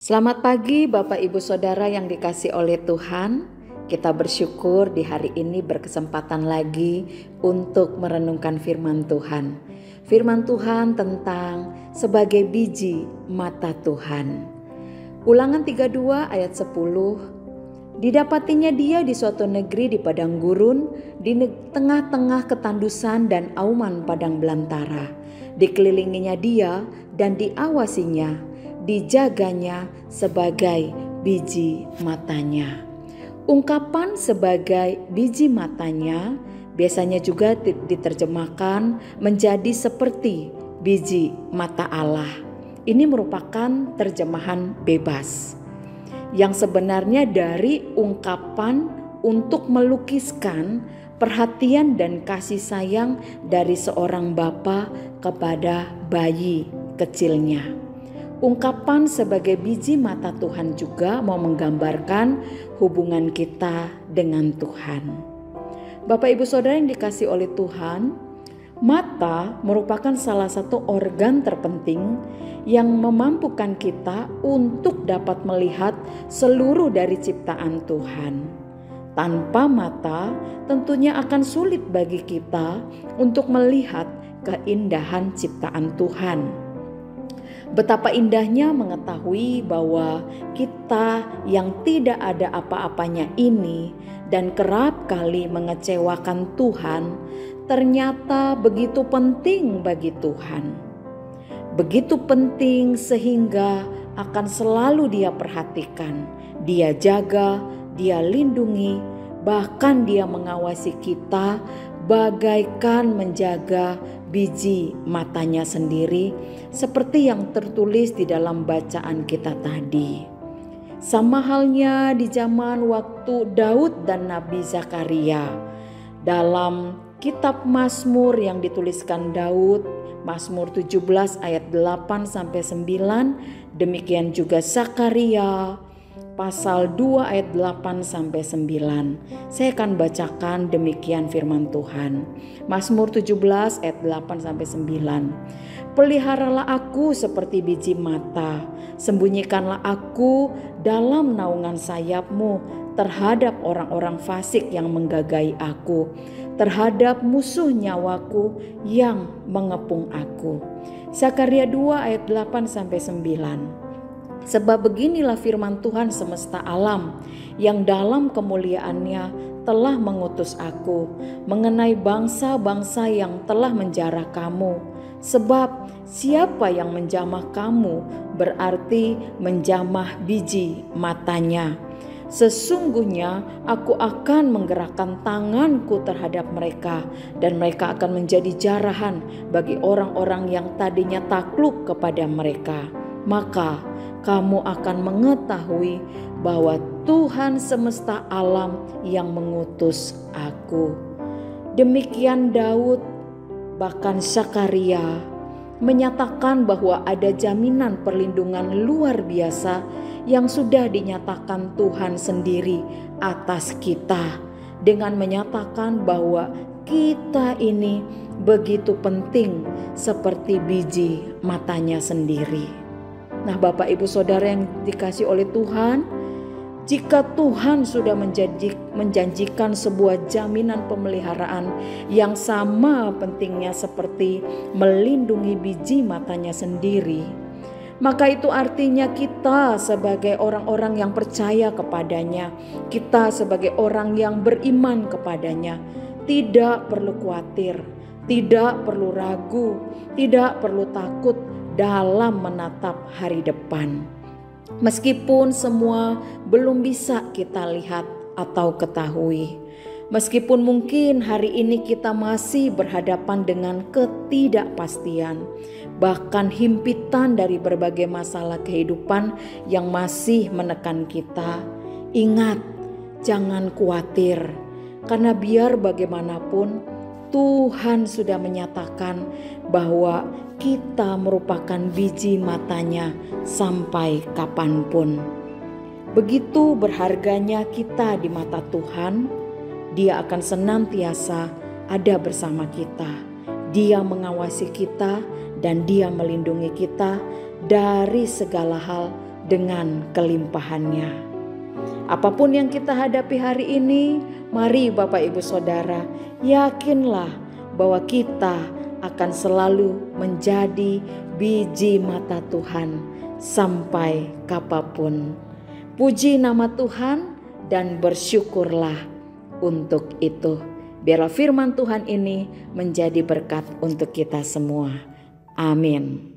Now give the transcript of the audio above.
Selamat pagi Bapak Ibu Saudara yang dikasihi oleh Tuhan. Kita bersyukur di hari ini berkesempatan lagi untuk merenungkan firman Tuhan. Firman Tuhan tentang sebagai biji mata Tuhan. Ulangan 32 ayat 10. Didapatinya dia di suatu negeri di padang gurun, di tengah-tengah ketandusan dan auman padang belantara. Dikelilinginya dia dan diawasinya, dijaganya sebagai biji matanya. Ungkapan sebagai biji matanya biasanya juga diterjemahkan menjadi seperti biji mata Allah. Ini merupakan terjemahan bebas yang sebenarnya dari ungkapan untuk melukiskan perhatian dan kasih sayang dari seorang bapa kepada bayi kecilnya. Ungkapan sebagai biji mata Tuhan juga mau menggambarkan hubungan kita dengan Tuhan. Bapak Ibu Saudara yang dikasihi oleh Tuhan, mata merupakan salah satu organ terpenting yang memampukan kita untuk dapat melihat seluruh dari ciptaan Tuhan. Tanpa mata, tentunya akan sulit bagi kita untuk melihat keindahan ciptaan Tuhan. Betapa indahnya mengetahui bahwa kita yang tidak ada apa-apanya ini dan kerap kali mengecewakan Tuhan, ternyata begitu penting bagi Tuhan. Begitu penting sehingga akan selalu Dia perhatikan, Dia jaga, Dia lindungi, bahkan Dia mengawasi kita bagaikan menjaga biji matanya sendiri, seperti yang tertulis di dalam bacaan kita tadi. Sama halnya di zaman waktu Daud dan Nabi Zakaria. Dalam kitab Mazmur yang dituliskan Daud, Mazmur 17 ayat 8-9, demikian juga Zakaria pasal 2 ayat 8-9. Saya akan bacakan demikian firman Tuhan. Mazmur 17 ayat 8-9. Peliharalah aku seperti biji mata, sembunyikanlah aku dalam naungan sayap-Mu terhadap orang-orang fasik yang menggagai aku, terhadap musuh nyawaku yang mengepung aku. Zakaria 2 ayat 8-9. Sebab beginilah firman Tuhan semesta alam yang dalam kemuliaannya telah mengutus aku mengenai bangsa-bangsa yang telah menjarah kamu. Sebab siapa yang menjamah kamu berarti menjamah biji matanya. Sesungguhnya aku akan menggerakkan tanganku terhadap mereka dan mereka akan menjadi jarahan bagi orang-orang yang tadinya takluk kepada mereka. Maka kamu akan mengetahui bahwa Tuhan semesta alam yang mengutus aku. Demikian Daud, bahkan Zakaria menyatakan bahwa ada jaminan perlindungan luar biasa yang sudah dinyatakan Tuhan sendiri atas kita, dengan menyatakan bahwa kita ini begitu penting seperti biji matanya sendiri. Nah, Bapak Ibu Saudara yang dikasihi oleh Tuhan, jika Tuhan sudah menjanjikan sebuah jaminan pemeliharaan yang sama pentingnya seperti melindungi biji matanya sendiri, maka itu artinya kita sebagai orang-orang yang percaya kepadanya, kita sebagai orang yang beriman kepadanya, tidak perlu khawatir, tidak perlu ragu, tidak perlu takut dalam menatap hari depan. Meskipun semua belum bisa kita lihat atau ketahui, meskipun mungkin hari ini kita masih berhadapan dengan ketidakpastian, bahkan himpitan dari berbagai masalah kehidupan yang masih menekan kita, ingat, jangan khawatir, karena biar bagaimanapun Tuhan sudah menyatakan bahwa kita merupakan biji matanya sampai kapanpun. Begitu berharganya kita di mata Tuhan, Dia akan senantiasa ada bersama kita. Dia mengawasi kita dan Dia melindungi kita dari segala hal, dengan kelimpahannya. Apapun yang kita hadapi hari ini, mari Bapak Ibu Saudara, yakinlah bahwa kita akan selalu menjadi biji mata Tuhan sampai kapanpun. Puji nama Tuhan dan bersyukurlah untuk itu. Biarlah firman Tuhan ini menjadi berkat untuk kita semua. Amin.